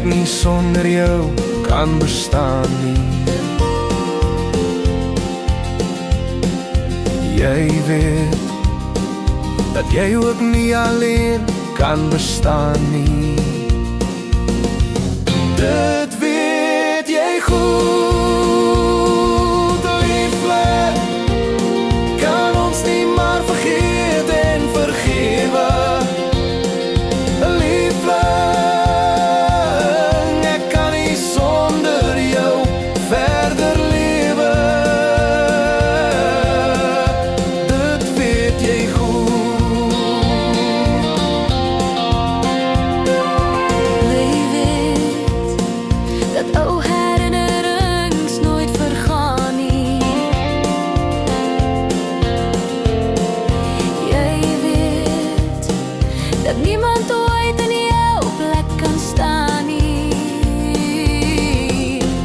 ek nie sonder jou kan bestaan nie. Jy weet dat jy ook nie alleen kan bestaan nie. Dit weet jy goed, liefling, kan ons nie maar vergeet en vergewe. Liefling, ek kan nie sonder jou verder lewe. Dit weet jy goed. Jy weet dat ou herinnerings nooit vergaan nie. Jy weet dat niemand ooit in jou plek kan staan nie.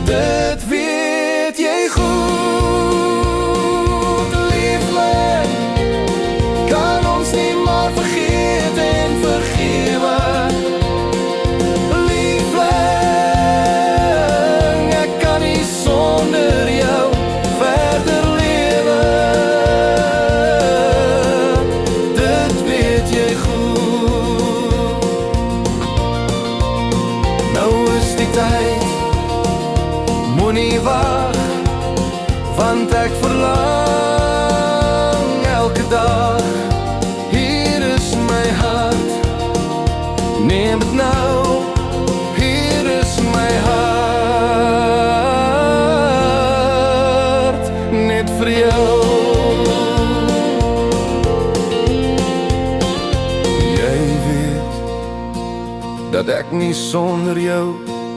Dit weet jy goed, liefling, kan ons nie maar vergeet en vergewe. Liefling, ek kan nie sonder jou verder lewe. Dit weet jy goed. Nou is die tyd, moenie wag, want ek verlang elke dag. Hier is my hart, neem het nou. Hier is my hart, net vir jou. Jy weet dat ek nie sonder jou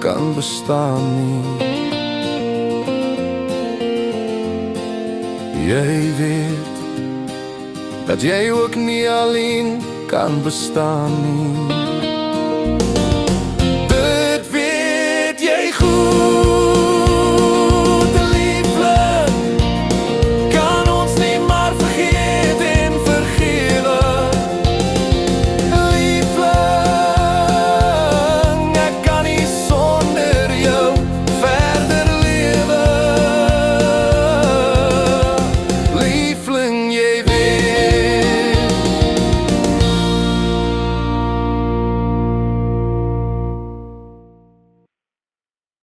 kan bestaan nie. Jy weet dat jy ook nie alleen kan bestaan nie.